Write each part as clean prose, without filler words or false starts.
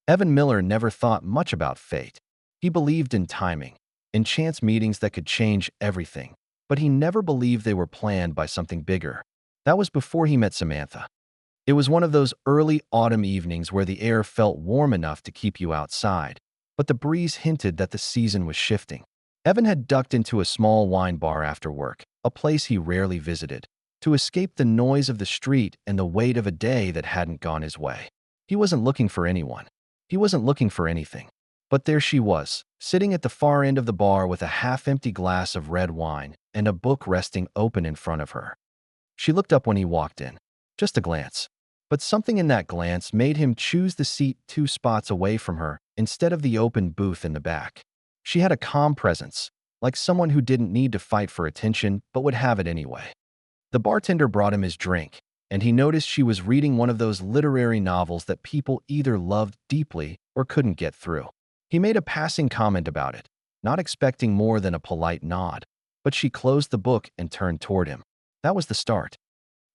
Evan Miller never thought much about fate. He believed in timing, in chance meetings that could change everything, but he never believed they were planned by something bigger. That was before he met Samantha. It was one of those early autumn evenings where the air felt warm enough to keep you outside, but the breeze hinted that the season was shifting. Evan had ducked into a small wine bar after work, a place he rarely visited, to escape the noise of the street and the weight of a day that hadn't gone his way. He wasn't looking for anyone. He wasn't looking for anything. But there she was, sitting at the far end of the bar with a half-empty glass of red wine and a book resting open in front of her. She looked up when he walked in. Just a glance. But something in that glance made him choose the seat 2 spots away from her instead of the open booth in the back. She had a calm presence, like someone who didn't need to fight for attention but would have it anyway. The bartender brought him his drink, and he noticed she was reading one of those literary novels that people either loved deeply or couldn't get through. He made a passing comment about it, not expecting more than a polite nod, but she closed the book and turned toward him. That was the start.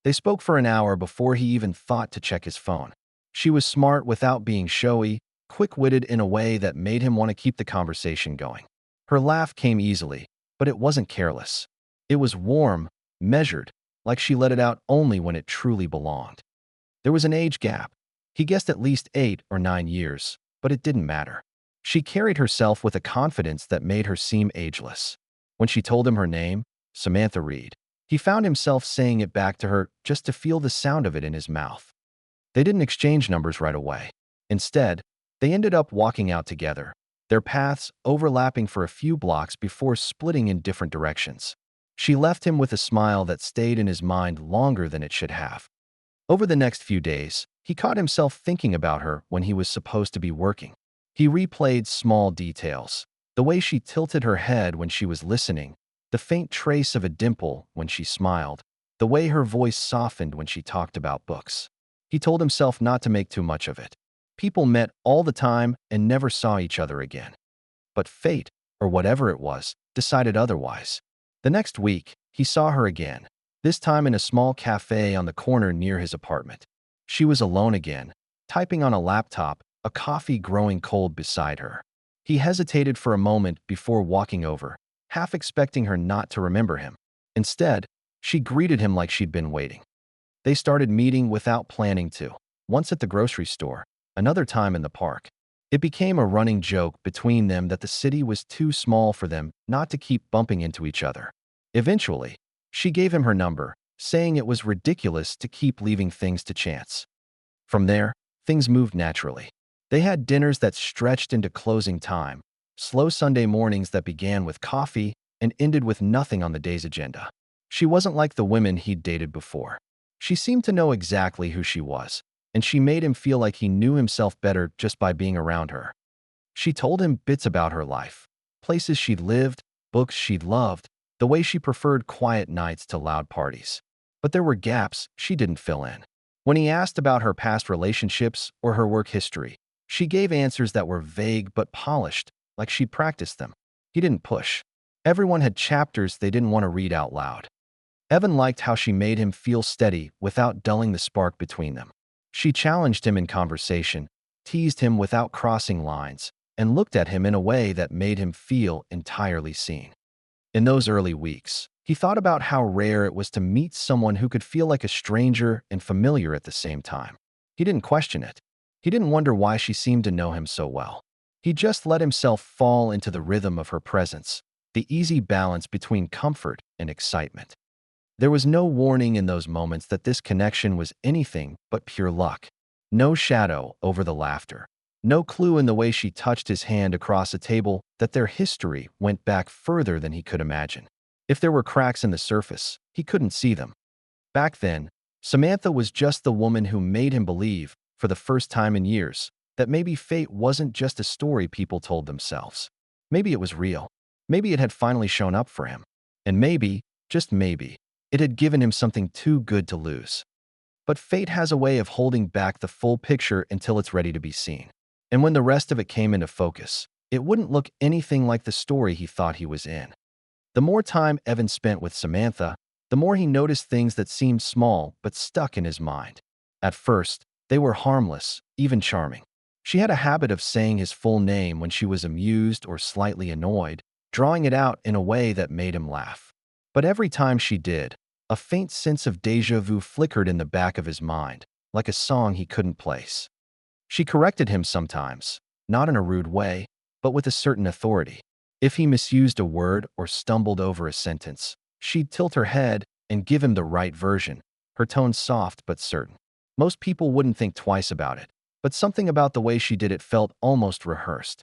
They spoke for an hour before he even thought to check his phone. She was smart without being showy, quick-witted in a way that made him want to keep the conversation going. Her laugh came easily, but it wasn't careless. It was warm, measured, like she let it out only when it truly belonged. There was an age gap. He guessed at least 8 or 9 years, but it didn't matter. She carried herself with a confidence that made her seem ageless. When she told him her name, Samantha Reed, he found himself saying it back to her just to feel the sound of it in his mouth. They didn't exchange numbers right away. Instead, they ended up walking out together, their paths overlapping for a few blocks before splitting in different directions. She left him with a smile that stayed in his mind longer than it should have. Over the next few days, he caught himself thinking about her when he was supposed to be working. He replayed small details, the way she tilted her head when she was listening, the faint trace of a dimple when she smiled, the way her voice softened when she talked about books. He told himself not to make too much of it. People met all the time and never saw each other again. But fate, or whatever it was, decided otherwise. The next week, he saw her again, this time in a small cafe on the corner near his apartment. She was alone again, typing on a laptop, a coffee growing cold beside her. He hesitated for a moment before walking over, half expecting her not to remember him. Instead, she greeted him like she'd been waiting. They started meeting without planning to, once at the grocery store, another time in the park. It became a running joke between them that the city was too small for them not to keep bumping into each other. Eventually, she gave him her number, saying it was ridiculous to keep leaving things to chance. From there, things moved naturally. They had dinners that stretched into closing time, slow Sunday mornings that began with coffee and ended with nothing on the day's agenda. She wasn't like the women he'd dated before. She seemed to know exactly who she was, and she made him feel like he knew himself better just by being around her. She told him bits about her life, places she'd lived, books she'd loved, the way she preferred quiet nights to loud parties. But there were gaps she didn't fill in. When he asked about her past relationships or her work history, she gave answers that were vague but polished, like she'd practiced them. He didn't push. Everyone had chapters they didn't want to read out loud. Evan liked how she made him feel steady without dulling the spark between them. She challenged him in conversation, teased him without crossing lines, and looked at him in a way that made him feel entirely seen. In those early weeks, he thought about how rare it was to meet someone who could feel like a stranger and familiar at the same time. He didn't question it. He didn't wonder why she seemed to know him so well. He just let himself fall into the rhythm of her presence, the easy balance between comfort and excitement. There was no warning in those moments that this connection was anything but pure luck. No shadow over the laughter. No clue in the way she touched his hand across a table that their history went back further than he could imagine. If there were cracks in the surface, he couldn't see them. Back then, Samantha was just the woman who made him believe, for the first time in years, that maybe fate wasn't just a story people told themselves. Maybe it was real. Maybe it had finally shown up for him. And maybe, just maybe, it had given him something too good to lose. But fate has a way of holding back the full picture until it's ready to be seen. And when the rest of it came into focus, it wouldn't look anything like the story he thought he was in. The more time Evan spent with Samantha, the more he noticed things that seemed small but stuck in his mind. At first, they were harmless, even charming. She had a habit of saying his full name when she was amused or slightly annoyed, drawing it out in a way that made him laugh. But every time she did, a faint sense of déjà vu flickered in the back of his mind, like a song he couldn't place. She corrected him sometimes, not in a rude way, but with a certain authority. If he misused a word or stumbled over a sentence, she'd tilt her head and give him the right version, her tone soft but certain. Most people wouldn't think twice about it, but something about the way she did it felt almost rehearsed.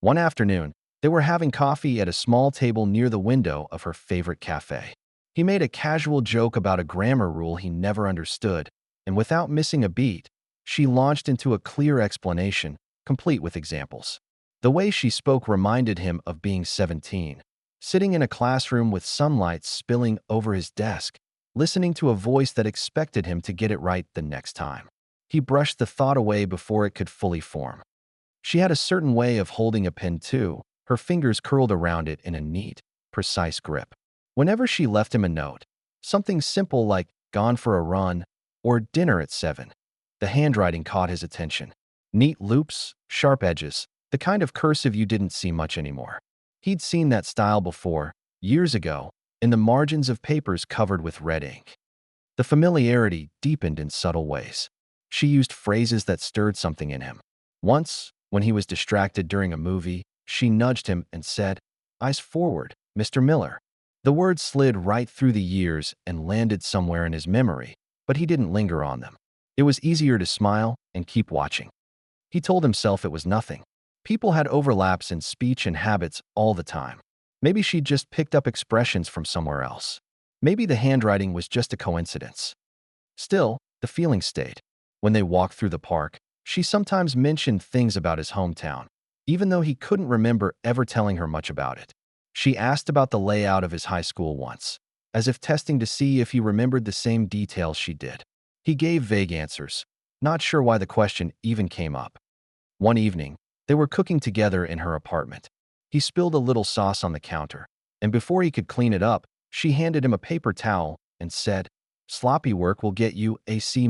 One afternoon, they were having coffee at a small table near the window of her favorite cafe. He made a casual joke about a grammar rule he never understood, and without missing a beat, she launched into a clear explanation, complete with examples. The way she spoke reminded him of being 17, sitting in a classroom with sunlight spilling over his desk, listening to a voice that expected him to get it right the next time. He brushed the thought away before it could fully form. She had a certain way of holding a pen too, her fingers curled around it in a neat, precise grip. Whenever she left him a note, something simple like "gone for a run" or "dinner at 7," the handwriting caught his attention. Neat loops, sharp edges, the kind of cursive you didn't see much anymore. He'd seen that style before, years ago, in the margins of papers covered with red ink. The familiarity deepened in subtle ways. She used phrases that stirred something in him. Once, when he was distracted during a movie, she nudged him and said, "Eyes forward, Mr. Miller." The words slid right through the years and landed somewhere in his memory, but he didn't linger on them. It was easier to smile and keep watching. He told himself it was nothing. People had overlaps in speech and habits all the time. Maybe she'd just picked up expressions from somewhere else. Maybe the handwriting was just a coincidence. Still, the feeling stayed. When they walked through the park, she sometimes mentioned things about his hometown, even though he couldn't remember ever telling her much about it. She asked about the layout of his high school once, as if testing to see if he remembered the same details she did. He gave vague answers, not sure why the question even came up. One evening, they were cooking together in her apartment. He spilled a little sauce on the counter, and before he could clean it up, she handed him a paper towel and said, "Sloppy work will get you a C-."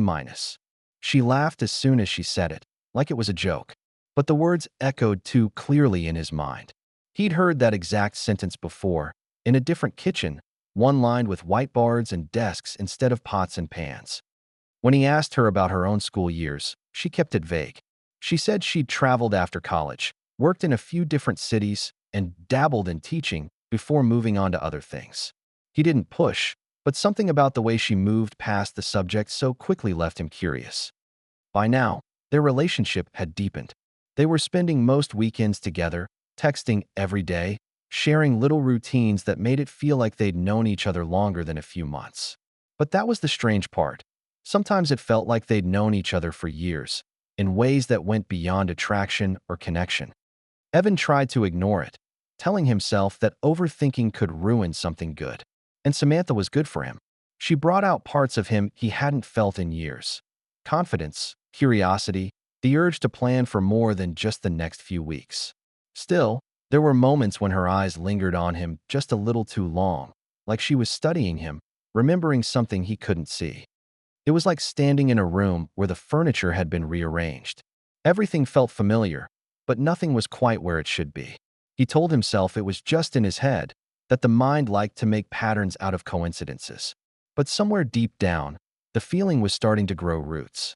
She laughed as soon as she said it, like it was a joke, but the words echoed too clearly in his mind. He'd heard that exact sentence before, in a different kitchen, one lined with whiteboards and desks instead of pots and pans. When he asked her about her own school years, she kept it vague. She said she'd traveled after college, worked in a few different cities, and dabbled in teaching before moving on to other things. He didn't push, but something about the way she moved past the subject so quickly left him curious. By now, their relationship had deepened. They were spending most weekends together, texting every day, sharing little routines that made it feel like they'd known each other longer than a few months. But that was the strange part. Sometimes it felt like they'd known each other for years, in ways that went beyond attraction or connection. Evan tried to ignore it, telling himself that overthinking could ruin something good. And Samantha was good for him. She brought out parts of him he hadn't felt in years. Confidence, curiosity, the urge to plan for more than just the next few weeks. Still, there were moments when her eyes lingered on him just a little too long, like she was studying him, remembering something he couldn't see. It was like standing in a room where the furniture had been rearranged. Everything felt familiar, but nothing was quite where it should be. He told himself it was just in his head, that the mind liked to make patterns out of coincidences. But somewhere deep down, the feeling was starting to grow roots.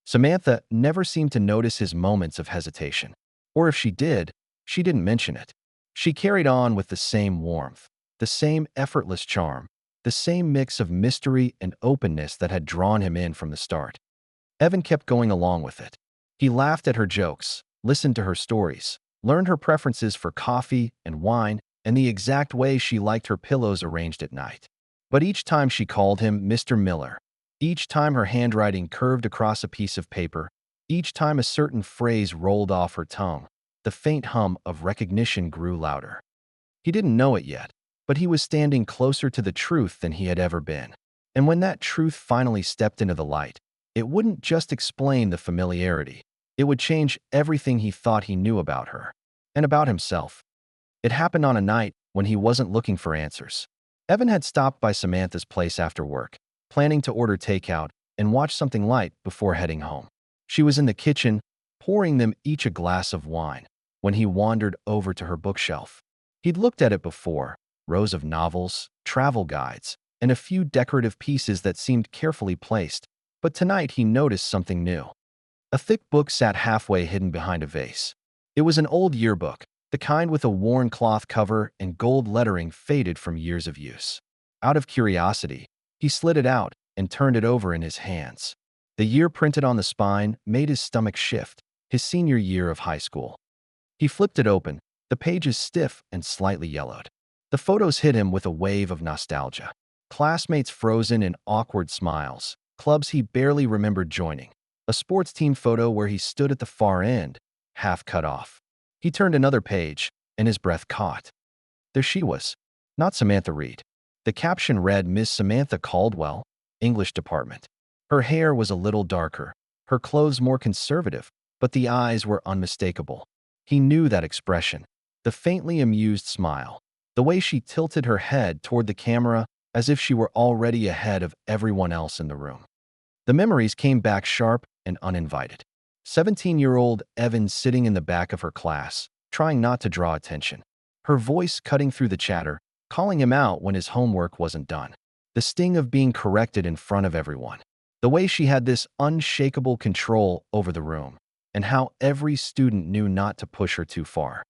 Samantha never seemed to notice his moments of hesitation. Or if she did, she didn't mention it. She carried on with the same warmth, the same effortless charm, the same mix of mystery and openness that had drawn him in from the start. Evan kept going along with it. He laughed at her jokes, listened to her stories, learned her preferences for coffee and wine, and the exact way she liked her pillows arranged at night. But each time she called him Mr. Miller, each time her handwriting curved across a piece of paper, each time a certain phrase rolled off her tongue, the faint hum of recognition grew louder. He didn't know it yet, but he was standing closer to the truth than he had ever been. And when that truth finally stepped into the light, it wouldn't just explain the familiarity. It would change everything he thought he knew about her and about himself. It happened on a night when he wasn't looking for answers. Evan had stopped by Samantha's place after work, planning to order takeout and watch something light before heading home. She was in the kitchen, pouring them each a glass of wine when he wandered over to her bookshelf. He'd looked at it before, rows of novels, travel guides, and a few decorative pieces that seemed carefully placed, but tonight he noticed something new. A thick book sat halfway hidden behind a vase. It was an old yearbook, the kind with a worn cloth cover and gold lettering faded from years of use. Out of curiosity, he slid it out and turned it over in his hands. The year printed on the spine made his stomach shift, his senior year of high school. He flipped it open, the pages stiff and slightly yellowed. The photos hit him with a wave of nostalgia. Classmates frozen in awkward smiles, clubs he barely remembered joining, a sports team photo where he stood at the far end, half cut off. He turned another page, and his breath caught. There she was, not Samantha Reed. The caption read Miss Samantha Caldwell, English Department. Her hair was a little darker, her clothes more conservative, but the eyes were unmistakable. He knew that expression, the faintly amused smile, the way she tilted her head toward the camera as if she were already ahead of everyone else in the room. The memories came back sharp and uninvited. 17-year-old Evan sitting in the back of her class, trying not to draw attention. Her voice cutting through the chatter, calling him out when his homework wasn't done. The sting of being corrected in front of everyone. The way she had this unshakable control over the room, and how every student knew not to push her too far.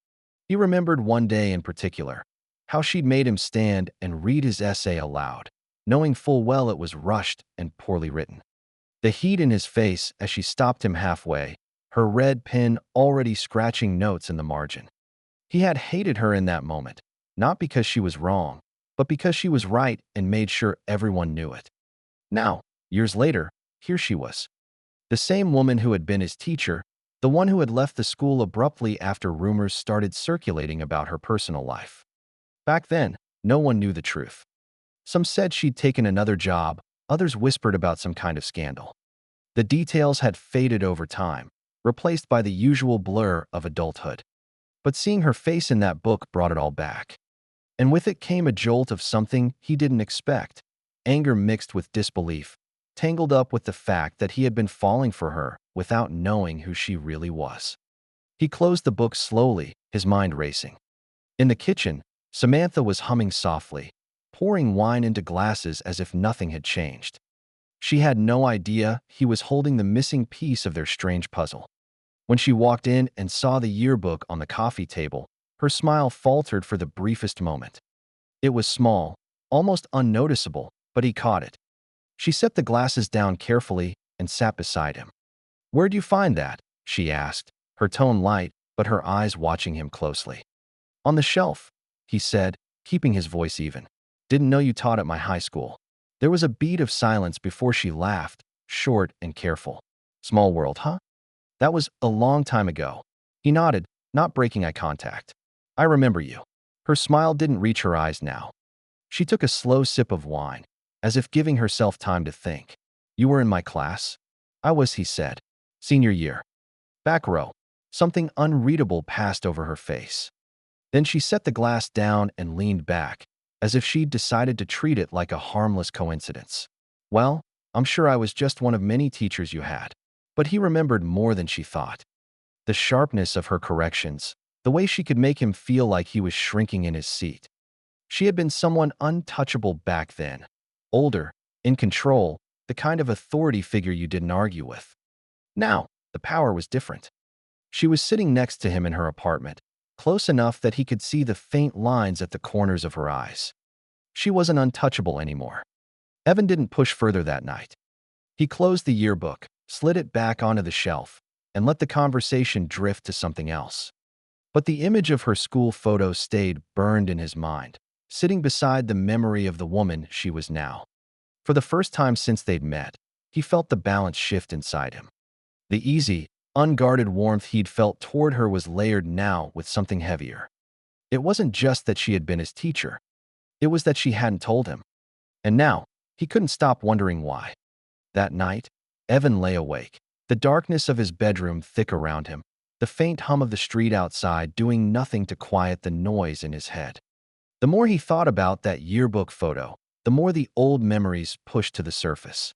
He remembered one day in particular, how she'd made him stand and read his essay aloud, knowing full well it was rushed and poorly written. The heat in his face as she stopped him halfway, her red pen already scratching notes in the margin. He had hated her in that moment, not because she was wrong, but because she was right and made sure everyone knew it. Now, years later, here she was. The same woman who had been his teacher, the one who had left the school abruptly after rumors started circulating about her personal life. Back then, no one knew the truth. Some said she'd taken another job, others whispered about some kind of scandal. The details had faded over time, replaced by the usual blur of adulthood. But seeing her face in that book brought it all back. And with it came a jolt of something he didn't expect, anger mixed with disbelief, tangled up with the fact that he had been falling for her without knowing who she really was. He closed the book slowly, his mind racing. In the kitchen, Samantha was humming softly, pouring wine into glasses as if nothing had changed. She had no idea he was holding the missing piece of their strange puzzle. When she walked in and saw the yearbook on the coffee table, her smile faltered for the briefest moment. It was small, almost unnoticeable, but he caught it. She set the glasses down carefully and sat beside him. "Where'd you find that?" she asked, her tone light, but her eyes watching him closely. "On the shelf," he said, keeping his voice even. "Didn't know you taught at my high school." There was a beat of silence before she laughed, short and careful. "Small world, huh?" "That was a long time ago." He nodded, not breaking eye contact. "I remember you." Her smile didn't reach her eyes now. She took a slow sip of wine, as if giving herself time to think. "You were in my class?" "I was," he said. "Senior year." "Back row." Something unreadable passed over her face. Then she set the glass down and leaned back, as if she'd decided to treat it like a harmless coincidence. "Well, I'm sure I was just one of many teachers you had." But he remembered more than she thought. The sharpness of her corrections, the way she could make him feel like he was shrinking in his seat. She had been someone untouchable back then, older, in control, the kind of authority figure you didn't argue with. Now, the power was different. She was sitting next to him in her apartment, close enough that he could see the faint lines at the corners of her eyes. She wasn't untouchable anymore. Evan didn't push further that night. He closed the yearbook, slid it back onto the shelf, and let the conversation drift to something else. But the image of her school photo stayed burned in his mind, sitting beside the memory of the woman she was now. For the first time since they'd met, he felt the balance shift inside him. The easy, unguarded warmth he'd felt toward her was layered now with something heavier. It wasn't just that she had been his teacher. It was that she hadn't told him. And now, he couldn't stop wondering why. That night, Evan lay awake, the darkness of his bedroom thick around him, the faint hum of the street outside doing nothing to quiet the noise in his head. The more he thought about that yearbook photo, the more the old memories pushed to the surface.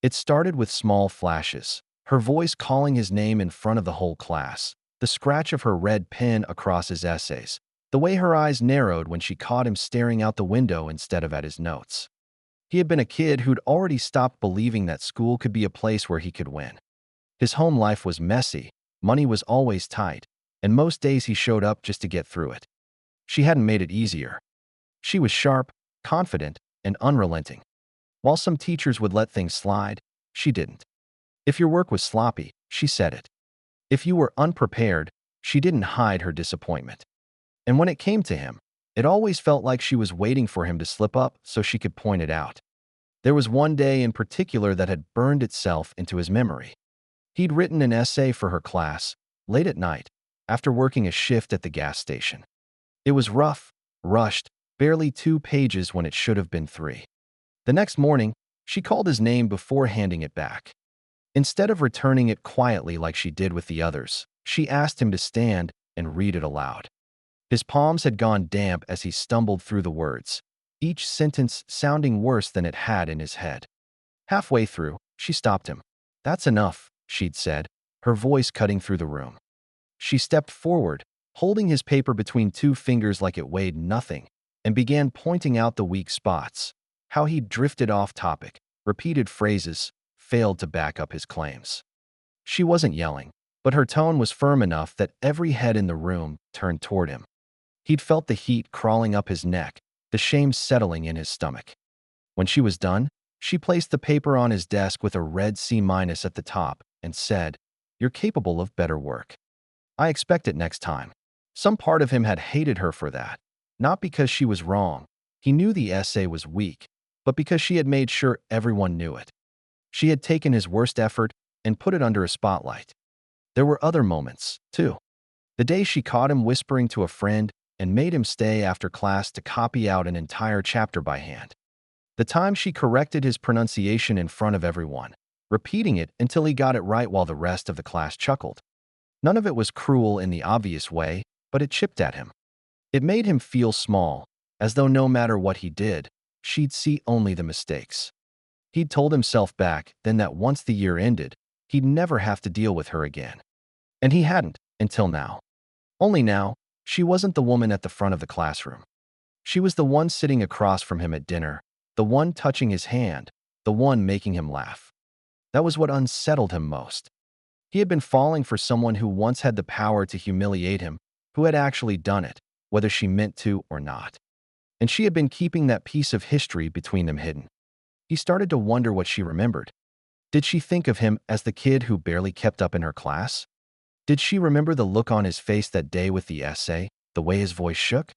It started with small flashes, her voice calling his name in front of the whole class, the scratch of her red pen across his essays, the way her eyes narrowed when she caught him staring out the window instead of at his notes. He had been a kid who'd already stopped believing that school could be a place where he could win. His home life was messy, money was always tight, and most days he showed up just to get through it. She hadn't made it easier. She was sharp, confident, and unrelenting. While some teachers would let things slide, she didn't. If your work was sloppy, she said it. If you were unprepared, she didn't hide her disappointment. And when it came to him, it always felt like she was waiting for him to slip up so she could point it out. There was one day in particular that had burned itself into his memory. He'd written an essay for her class, late at night, after working a shift at the gas station. It was rough, rushed, barely 2 pages when it should have been 3. The next morning, she called his name before handing it back. Instead of returning it quietly like she did with the others, she asked him to stand and read it aloud. His palms had gone damp as he stumbled through the words, each sentence sounding worse than it had in his head. Halfway through, she stopped him. "That's enough," she'd said, her voice cutting through the room. She stepped forward, holding his paper between 2 fingers like it weighed nothing, and began pointing out the weak spots, how he'd drifted off topic, repeated phrases, failed to back up his claims. She wasn't yelling, but her tone was firm enough that every head in the room turned toward him. He'd felt the heat crawling up his neck, the shame settling in his stomach. When she was done, she placed the paper on his desk with a red C- at the top and said, "You're capable of better work. I expect it next time." Some part of him had hated her for that, not because she was wrong. He knew the essay was weak, but because she had made sure everyone knew it. She had taken his worst effort and put it under a spotlight. There were other moments, too. The day she caught him whispering to a friend and made him stay after class to copy out an entire chapter by hand. The time she corrected his pronunciation in front of everyone, repeating it until he got it right while the rest of the class chuckled. None of it was cruel in the obvious way, but it chipped at him. It made him feel small, as though no matter what he did, she'd see only the mistakes. He'd told himself back then that once the year ended, he'd never have to deal with her again. And he hadn't, until now. Only now, she wasn't the woman at the front of the classroom. She was the one sitting across from him at dinner, the one touching his hand, the one making him laugh. That was what unsettled him most. He had been falling for someone who once had the power to humiliate him, who had actually done it, whether she meant to or not. And she had been keeping that piece of history between them hidden. He started to wonder what she remembered. Did she think of him as the kid who barely kept up in her class? Did she remember the look on his face that day with the essay, the way his voice shook?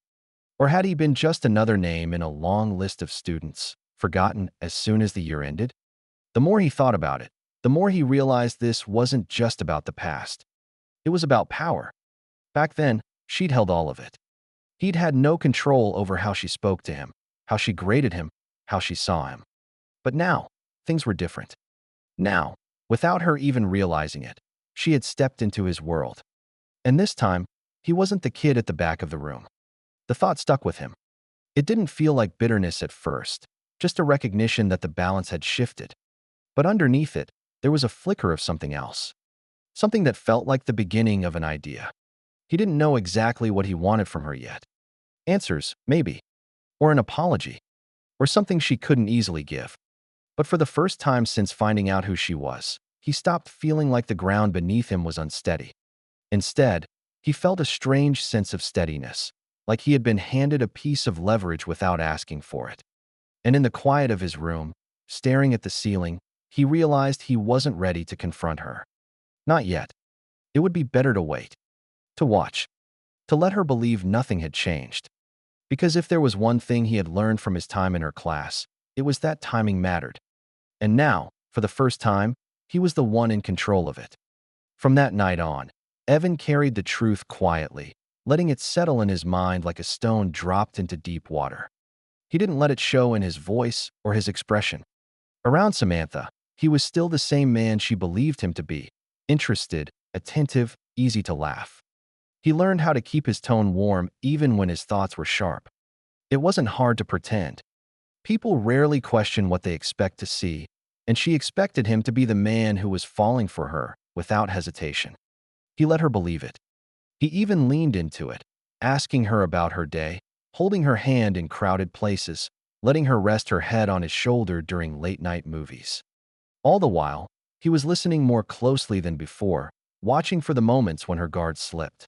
Or had he been just another name in a long list of students, forgotten as soon as the year ended? The more he thought about it, the more he realized this wasn't just about the past. It was about power. Back then, she'd held all of it. He'd had no control over how she spoke to him, how she graded him, how she saw him. But now, things were different. Now, without her even realizing it, she had stepped into his world. And this time, he wasn't the kid at the back of the room. The thought stuck with him. It didn't feel like bitterness at first, just a recognition that the balance had shifted. But underneath it, there was a flicker of something else. Something that felt like the beginning of an idea. He didn't know exactly what he wanted from her yet. Answers, maybe. Or an apology. Or something she couldn't easily give. But for the first time since finding out who she was, he stopped feeling like the ground beneath him was unsteady. Instead, he felt a strange sense of steadiness, like he had been handed a piece of leverage without asking for it. And in the quiet of his room, staring at the ceiling, he realized he wasn't ready to confront her. Not yet. It would be better to wait. To watch. To let her believe nothing had changed. Because if there was one thing he had learned from his time in her class, it was that timing mattered. And now, for the first time, he was the one in control of it. From that night on, Evan carried the truth quietly, letting it settle in his mind like a stone dropped into deep water. He didn't let it show in his voice or his expression. Around Samantha, he was still the same man she believed him to be, interested, attentive, easy to laugh. He learned how to keep his tone warm even when his thoughts were sharp. It wasn't hard to pretend. People rarely question what they expect to see, and she expected him to be the man who was falling for her without hesitation. He let her believe it. He even leaned into it, asking her about her day, holding her hand in crowded places, letting her rest her head on his shoulder during late-night movies. All the while, he was listening more closely than before, watching for the moments when her guard slipped.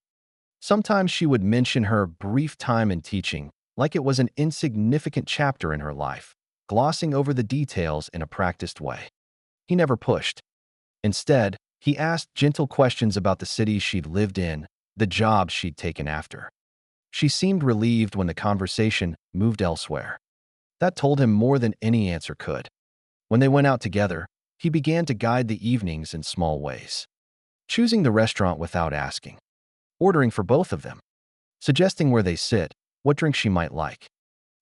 Sometimes she would mention her brief time in teaching, like it was an insignificant chapter in her life, glossing over the details in a practiced way. He never pushed. Instead, he asked gentle questions about the cities she'd lived in, the jobs she'd taken after. She seemed relieved when the conversation moved elsewhere. That told him more than any answer could. When they went out together, he began to guide the evenings in small ways. Choosing the restaurant without asking, ordering for both of them, suggesting where they sit, what drink she might like.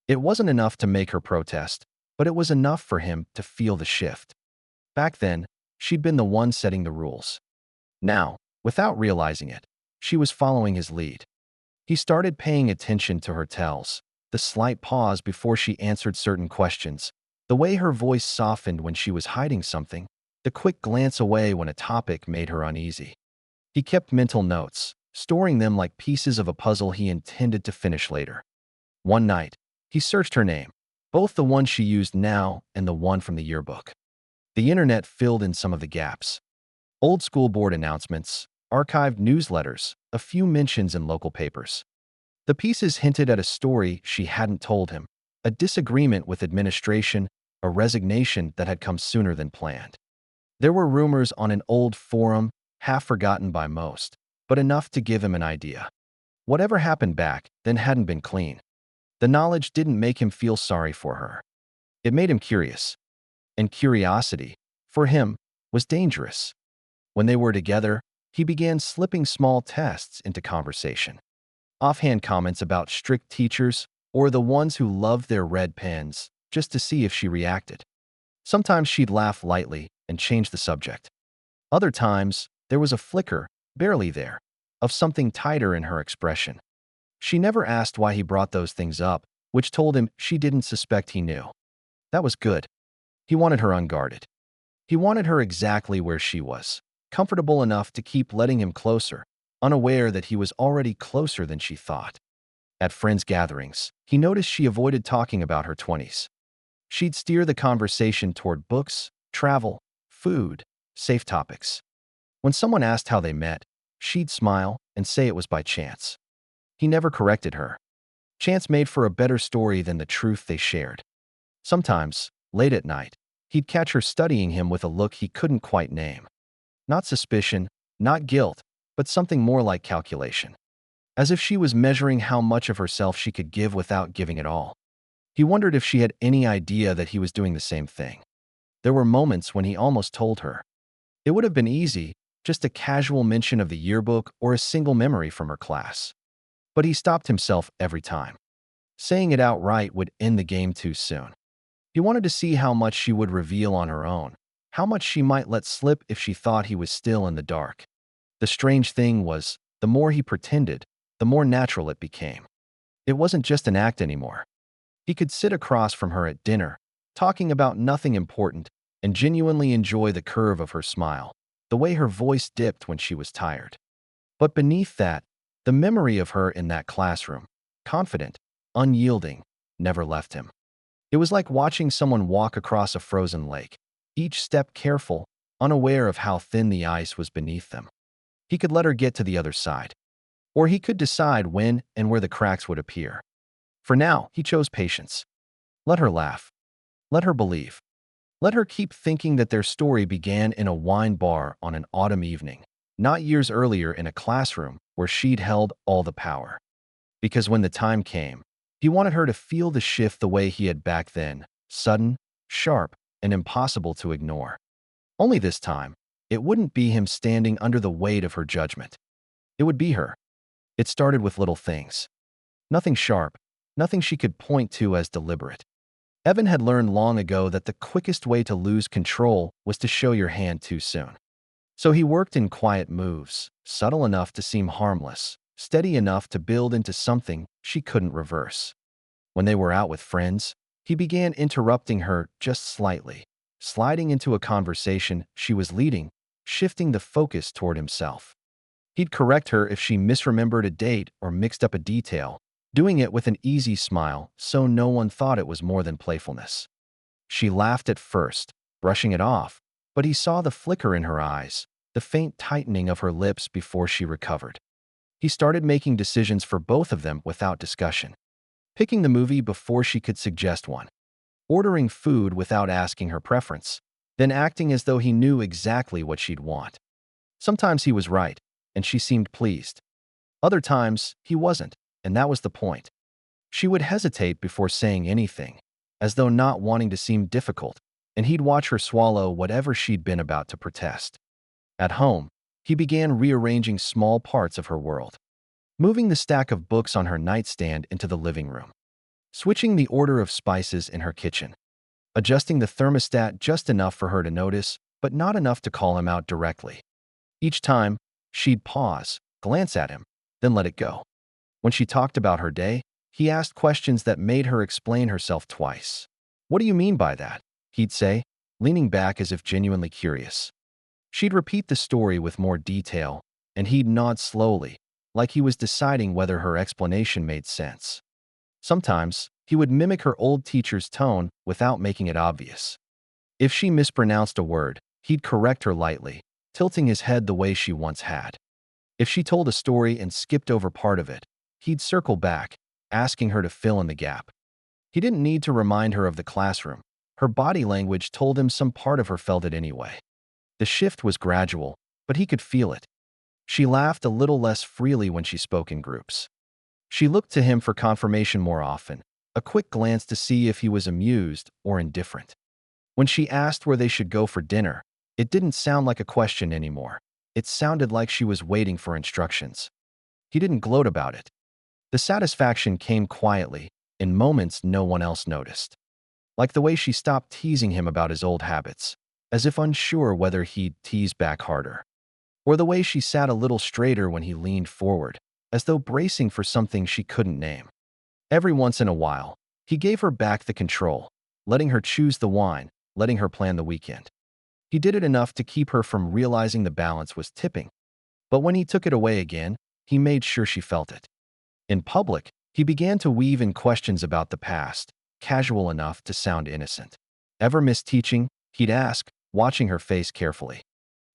It wasn't enough to make her protest, but it was enough for him to feel the shift. Back then, she'd been the one setting the rules. Now, without realizing it, she was following his lead. He started paying attention to her tells, the slight pause before she answered certain questions, the way her voice softened when she was hiding something, the quick glance away when a topic made her uneasy. He kept mental notes, storing them like pieces of a puzzle he intended to finish later. One night, he searched her name, both the one she used now and the one from the yearbook. The internet filled in some of the gaps. Old school board announcements, archived newsletters, a few mentions in local papers. The pieces hinted at a story she hadn't told him, a disagreement with administration, a resignation that had come sooner than planned. There were rumors on an old forum, half forgotten by most, but enough to give him an idea. Whatever happened back then hadn't been clean. The knowledge didn't make him feel sorry for her. It made him curious. And curiosity, for him, was dangerous. When they were together, he began slipping small tests into conversation. Offhand comments about strict teachers or the ones who loved their red pens, just to see if she reacted. Sometimes she'd laugh lightly and change the subject. Other times, there was a flicker, barely there, of something tighter in her expression. She never asked why he brought those things up, which told him she didn't suspect he knew. That was good. He wanted her unguarded. He wanted her exactly where she was, comfortable enough to keep letting him closer, unaware that he was already closer than she thought. At friends' gatherings, he noticed she avoided talking about her 20s. She'd steer the conversation toward books, travel, food, safe topics. When someone asked how they met, she'd smile and say it was by chance. He never corrected her. Chance made for a better story than the truth they shared. Sometimes, late at night, he'd catch her studying him with a look he couldn't quite name. Not suspicion, not guilt, but something more like calculation. As if she was measuring how much of herself she could give without giving it all. He wondered if she had any idea that he was doing the same thing. There were moments when he almost told her. It would have been easy, just a casual mention of the yearbook or a single memory from her class. But he stopped himself every time. Saying it outright would end the game too soon. He wanted to see how much she would reveal on her own, how much she might let slip if she thought he was still in the dark. The strange thing was, the more he pretended, the more natural it became. It wasn't just an act anymore. He could sit across from her at dinner, talking about nothing important, and genuinely enjoy the curve of her smile, the way her voice dipped when she was tired. But beneath that, the memory of her in that classroom, confident, unyielding, never left him. It was like watching someone walk across a frozen lake, each step careful, unaware of how thin the ice was beneath them. He could let her get to the other side. Or he could decide when and where the cracks would appear. For now, he chose patience. Let her laugh. Let her believe. Let her keep thinking that their story began in a wine bar on an autumn evening, not years earlier in a classroom where she'd held all the power. Because when the time came, he wanted her to feel the shift the way he had back then, sudden, sharp, and impossible to ignore. Only this time, it wouldn't be him standing under the weight of her judgment. It would be her. It started with little things. Nothing sharp, nothing she could point to as deliberate. Evan had learned long ago that the quickest way to lose control was to show your hand too soon. So he worked in quiet moves, subtle enough to seem harmless, steady enough to build into something she couldn't reverse. When they were out with friends, he began interrupting her just slightly, sliding into a conversation she was leading, shifting the focus toward himself. He'd correct her if she misremembered a date or mixed up a detail, doing it with an easy smile so no one thought it was more than playfulness. She laughed at first, brushing it off, but he saw the flicker in her eyes, the faint tightening of her lips before she recovered. He started making decisions for both of them without discussion. Picking the movie before she could suggest one, ordering food without asking her preference, then acting as though he knew exactly what she'd want. Sometimes he was right, and she seemed pleased. Other times, he wasn't, and that was the point. She would hesitate before saying anything, as though not wanting to seem difficult, and he'd watch her swallow whatever she'd been about to protest. At home, he began rearranging small parts of her world, moving the stack of books on her nightstand into the living room, switching the order of spices in her kitchen, adjusting the thermostat just enough for her to notice, but not enough to call him out directly. Each time, she'd pause, glance at him, then let it go. When she talked about her day, he asked questions that made her explain herself twice. "What do you mean by that?" he'd say, leaning back as if genuinely curious. She'd repeat the story with more detail, and he'd nod slowly, like he was deciding whether her explanation made sense. Sometimes, he would mimic her old teacher's tone without making it obvious. If she mispronounced a word, he'd correct her lightly, tilting his head the way she once had. If she told a story and skipped over part of it, he'd circle back, asking her to fill in the gap. He didn't need to remind her of the classroom. Her body language told him some part of her felt it anyway. The shift was gradual, but he could feel it. She laughed a little less freely when she spoke in groups. She looked to him for confirmation more often, a quick glance to see if he was amused or indifferent. When she asked where they should go for dinner, it didn't sound like a question anymore. It sounded like she was waiting for instructions. He didn't gloat about it. The satisfaction came quietly, in moments no one else noticed. Like the way she stopped teasing him about his old habits, as if unsure whether he'd tease back harder. Or the way she sat a little straighter when he leaned forward, as though bracing for something she couldn't name. Every once in a while, he gave her back the control, letting her choose the wine, letting her plan the weekend. He did it enough to keep her from realizing the balance was tipping. But when he took it away again, he made sure she felt it. In public, he began to weave in questions about the past, casual enough to sound innocent. "Ever miss teaching?" he'd ask, watching her face carefully.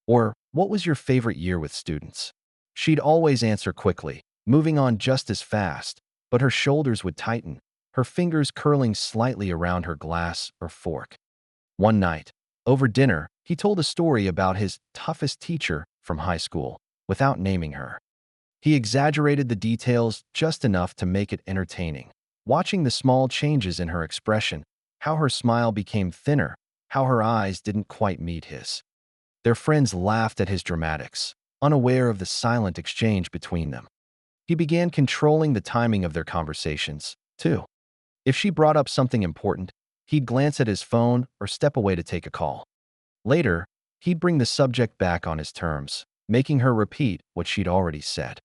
Or, "What was your favorite year with students?" She'd always answer quickly, moving on just as fast, but her shoulders would tighten, her fingers curling slightly around her glass or fork. One night, over dinner, he told a story about his toughest teacher from high school, without naming her. He exaggerated the details just enough to make it entertaining, watching the small changes in her expression, how her smile became thinner, how her eyes didn't quite meet his. Their friends laughed at his dramatics, unaware of the silent exchange between them. He began controlling the timing of their conversations, too. If she brought up something important, he'd glance at his phone or step away to take a call. Later, he'd bring the subject back on his terms, making her repeat what she'd already said.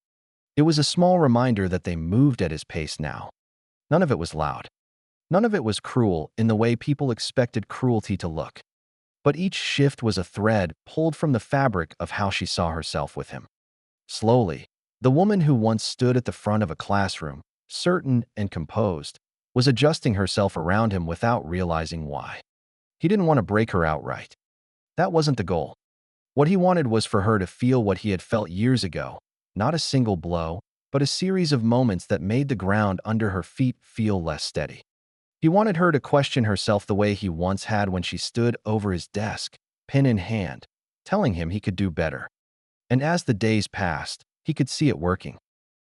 It was a small reminder that they moved at his pace now. None of it was loud. None of it was cruel in the way people expected cruelty to look. But each shift was a thread pulled from the fabric of how she saw herself with him. Slowly, the woman who once stood at the front of a classroom, certain and composed, was adjusting herself around him without realizing why. He didn't want to break her outright. That wasn't the goal. What he wanted was for her to feel what he had felt years ago, not a single blow, but a series of moments that made the ground under her feet feel less steady. He wanted her to question herself the way he once had when she stood over his desk, pen in hand, telling him he could do better. And as the days passed, he could see it working.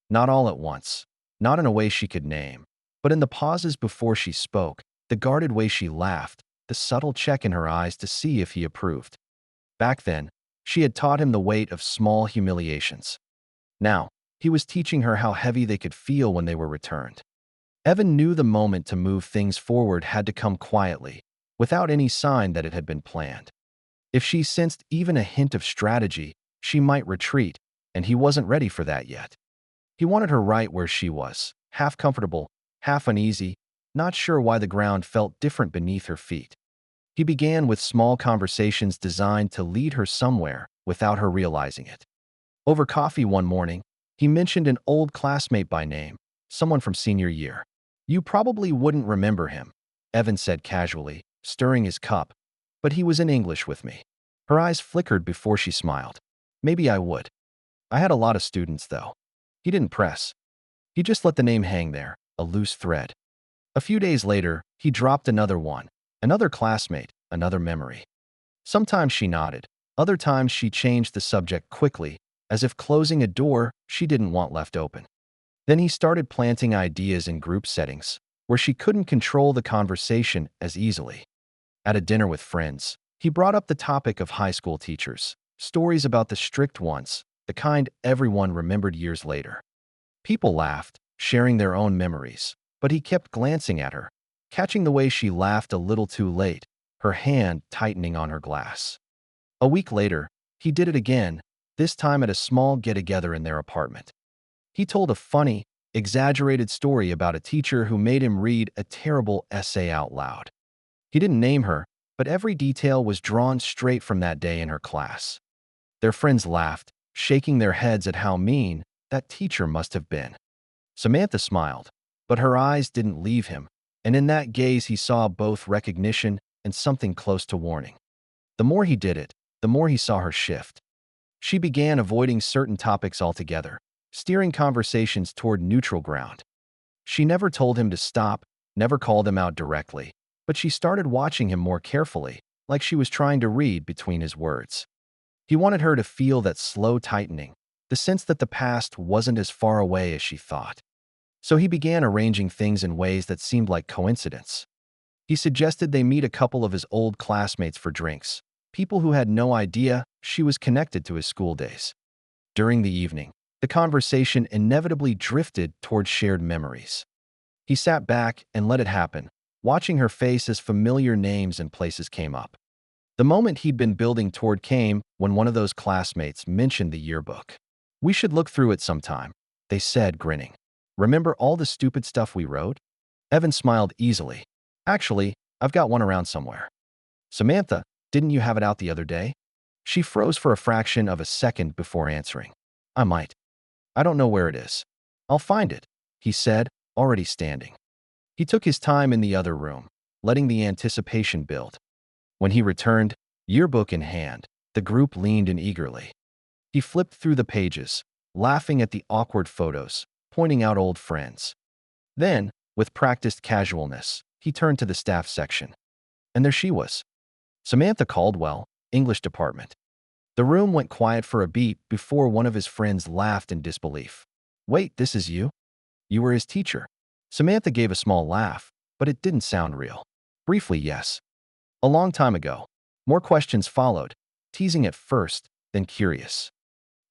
Not all at once, not in a way she could name, but in the pauses before she spoke, the guarded way she laughed, the subtle check in her eyes to see if he approved. Back then, she had taught him the weight of small humiliations. Now, he was teaching her how heavy they could feel when they were returned. Evan knew the moment to move things forward had to come quietly, without any sign that it had been planned. If she sensed even a hint of strategy, she might retreat, and he wasn't ready for that yet. He wanted her right where she was, half comfortable, half uneasy, not sure why the ground felt different beneath her feet. He began with small conversations designed to lead her somewhere without her realizing it. Over coffee one morning, he mentioned an old classmate by name, someone from senior year. "You probably wouldn't remember him," Evan said casually, stirring his cup, "but he was in English with me." Her eyes flickered before she smiled. "Maybe I would. I had a lot of students, though." He didn't press. He just let the name hang there, a loose thread. A few days later, he dropped another one, another classmate, another memory. Sometimes she nodded. Other times she changed the subject quickly, as if closing a door she didn't want left open. Then he started planting ideas in group settings, where she couldn't control the conversation as easily. At a dinner with friends, he brought up the topic of high school teachers, stories about the strict ones, the kind everyone remembered years later. People laughed, sharing their own memories, but he kept glancing at her, catching the way she laughed a little too late, her hand tightening on her glass. A week later, he did it again, this time at a small get-together in their apartment. He told a funny, exaggerated story about a teacher who made him read a terrible essay out loud. He didn't name her, but every detail was drawn straight from that day in her class. Their friends laughed, shaking their heads at how mean that teacher must have been. Samantha smiled, but her eyes didn't leave him, and in that gaze he saw both recognition and something close to warning. The more he did it, the more he saw her shift. She began avoiding certain topics altogether, steering conversations toward neutral ground. She never told him to stop, never called him out directly, but she started watching him more carefully, like she was trying to read between his words. He wanted her to feel that slow tightening, the sense that the past wasn't as far away as she thought. So he began arranging things in ways that seemed like coincidence. He suggested they meet a couple of his old classmates for drinks, people who had no idea she was connected to his school days. During the evening, the conversation inevitably drifted toward shared memories. He sat back and let it happen, watching her face as familiar names and places came up. The moment he'd been building toward came when one of those classmates mentioned the yearbook. "We should look through it sometime," they said, grinning. "Remember all the stupid stuff we wrote?" Evan smiled easily. "Actually, I've got one around somewhere." "Samantha, didn't you have it out the other day?" She froze for a fraction of a second before answering. "I might. I don't know where it is. I'll find it," he said, already standing. He took his time in the other room, letting the anticipation build. When he returned, yearbook in hand, the group leaned in eagerly. He flipped through the pages, laughing at the awkward photos, pointing out old friends. Then, with practiced casualness, he turned to the staff section. And there she was. Samantha Caldwell, English department. The room went quiet for a beat before one of his friends laughed in disbelief. "Wait, this is you? You were his teacher?" Samantha gave a small laugh, but it didn't sound real. "Briefly, yes. A long time ago." More questions followed, teasing at first, then curious.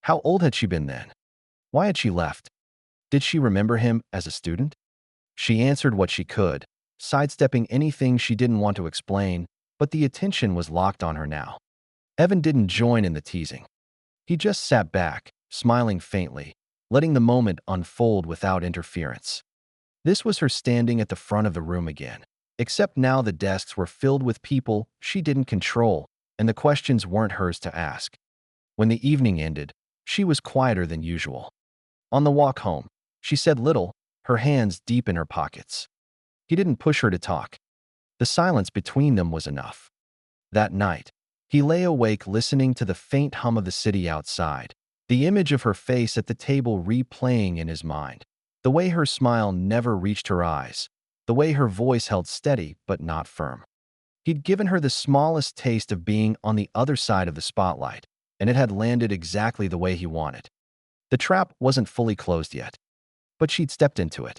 How old had she been then? Why had she left? Did she remember him as a student? She answered what she could, sidestepping anything she didn't want to explain, but the attention was locked on her now. Evan didn't join in the teasing. He just sat back, smiling faintly, letting the moment unfold without interference. This was her standing at the front of the room again, except now the desks were filled with people she didn't control, and the questions weren't hers to ask. When the evening ended, she was quieter than usual. On the walk home, she said little, her hands deep in her pockets. He didn't push her to talk. The silence between them was enough. That night, he lay awake listening to the faint hum of the city outside, the image of her face at the table replaying in his mind, the way her smile never reached her eyes, the way her voice held steady but not firm. He'd given her the smallest taste of being on the other side of the spotlight, and it had landed exactly the way he wanted. The trap wasn't fully closed yet, but she'd stepped into it.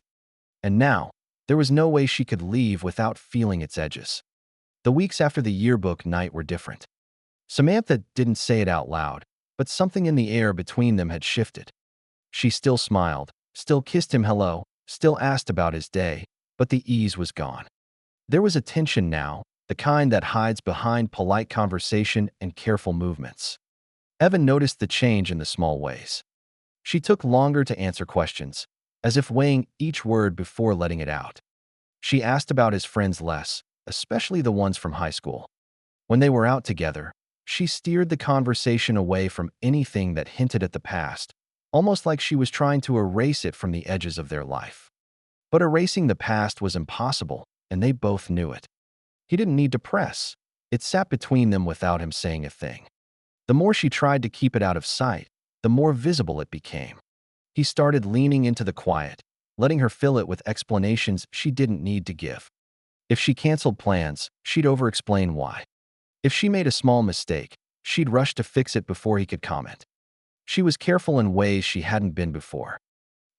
And now, there was no way she could leave without feeling its edges. The weeks after the yearbook night were different. Samantha didn't say it out loud, but something in the air between them had shifted. She still smiled, still kissed him hello, still asked about his day, but the ease was gone. There was a tension now, the kind that hides behind polite conversation and careful movements. Evan noticed the change in the small ways. She took longer to answer questions, as if weighing each word before letting it out. She asked about his friends less, especially the ones from high school. When they were out together, she steered the conversation away from anything that hinted at the past, almost like she was trying to erase it from the edges of their life. But erasing the past was impossible, and they both knew it. He didn't need to press. It sat between them without him saying a thing. The more she tried to keep it out of sight, the more visible it became. He started leaning into the quiet, letting her fill it with explanations she didn't need to give. If she canceled plans, she'd over-explain why. If she made a small mistake, she'd rush to fix it before he could comment. She was careful in ways she hadn't been before.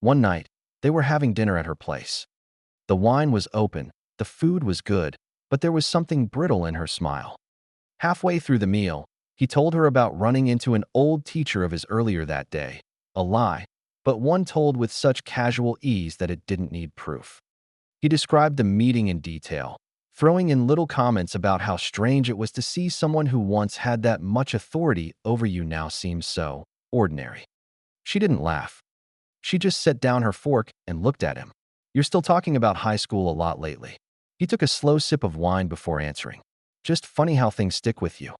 One night, they were having dinner at her place. The wine was open, the food was good, but there was something brittle in her smile. Halfway through the meal, he told her about running into an old teacher of his earlier that day. A lie, but one told with such casual ease that it didn't need proof. He described the meeting in detail, throwing in little comments about how strange it was to see someone who once had that much authority over you now seems so ordinary. She didn't laugh. She just set down her fork and looked at him. "You're still talking about high school a lot lately." He took a slow sip of wine before answering. "Just funny how things stick with you.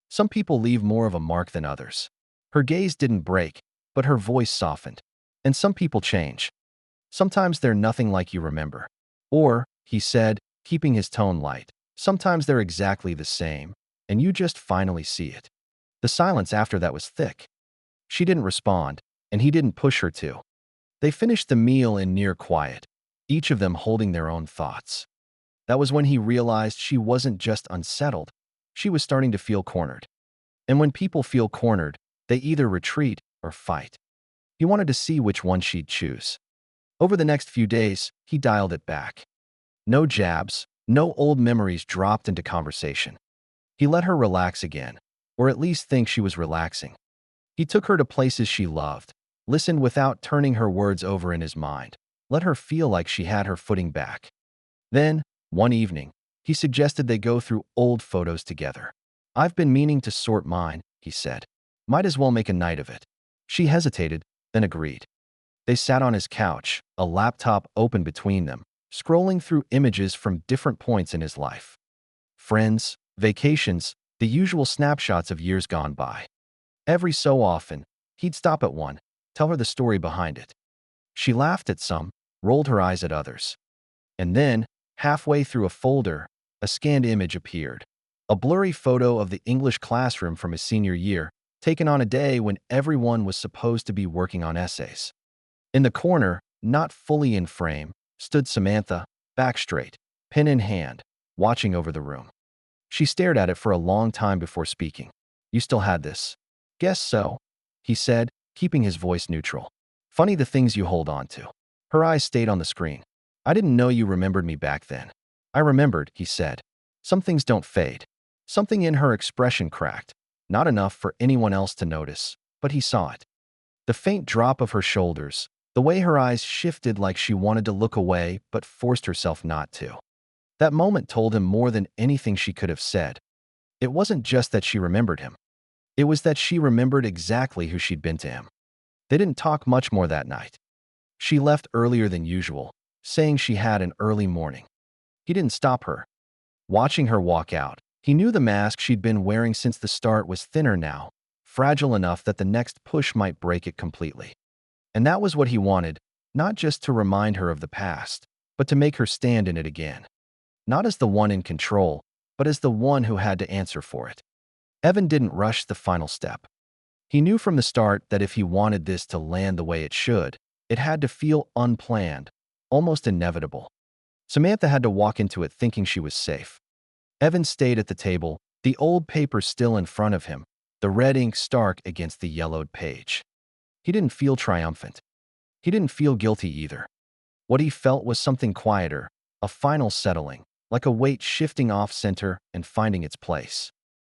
Some people leave more of a mark than others." Her gaze didn't break, but her voice softened. "And some people change. Sometimes they're nothing like you remember." Or, he said, keeping his tone light, "sometimes they're exactly the same, and you just finally see it." The silence after that was thick. She didn't respond, and he didn't push her to. They finished the meal in near quiet, each of them holding their own thoughts. That was when he realized she wasn't just unsettled, she was starting to feel cornered. And when people feel cornered, they either retreat or fight. He wanted to see which one she'd choose. Over the next few days, he dialed it back. No jabs, no old memories dropped into conversation. He let her relax again, or at least think she was relaxing. He took her to places she loved, listened without turning her words over in his mind, let her feel like she had her footing back. Then, one evening, he suggested they go through old photos together. "I've been meaning to sort mine," he said. "Might as well make a night of it." She hesitated, then agreed. They sat on his couch, a laptop open between them, scrolling through images from different points in his life. Friends, vacations, the usual snapshots of years gone by. Every so often, he'd stop at one, tell her the story behind it. She laughed at some, rolled her eyes at others. And then, halfway through a folder, a scanned image appeared. A blurry photo of the English classroom from his senior year, taken on a day when everyone was supposed to be working on essays. In the corner, not fully in frame, stood Samantha, back straight, pen in hand, watching over the room. She stared at it for a long time before speaking. "You still had this?" "Guess so," he said, keeping his voice neutral. "Funny the things you hold on to." Her eyes stayed on the screen. "I didn't know you remembered me back then." "I remembered," he said. "Some things don't fade." Something in her expression cracked, not enough for anyone else to notice, but he saw it. The faint drop of her shoulders, the way her eyes shifted like she wanted to look away but forced herself not to. That moment told him more than anything she could have said. It wasn't just that she remembered him. It was that she remembered exactly who she'd been to him. They didn't talk much more that night. She left earlier than usual, saying she had an early morning. He didn't stop her. Watching her walk out, he knew the mask she'd been wearing since the start was thinner now, fragile enough that the next push might break it completely. And that was what he wanted, not just to remind her of the past, but to make her stand in it again. Not as the one in control, but as the one who had to answer for it. Evan didn't rush the final step. He knew from the start that if he wanted this to land the way it should, it had to feel unplanned, almost inevitable. Samantha had to walk into it thinking she was safe. Evan stayed at the table, the old paper still in front of him, the red ink stark against the yellowed page. He didn't feel triumphant. He didn't feel guilty either. What he felt was something quieter, a final settling, like a weight shifting off center and finding its place.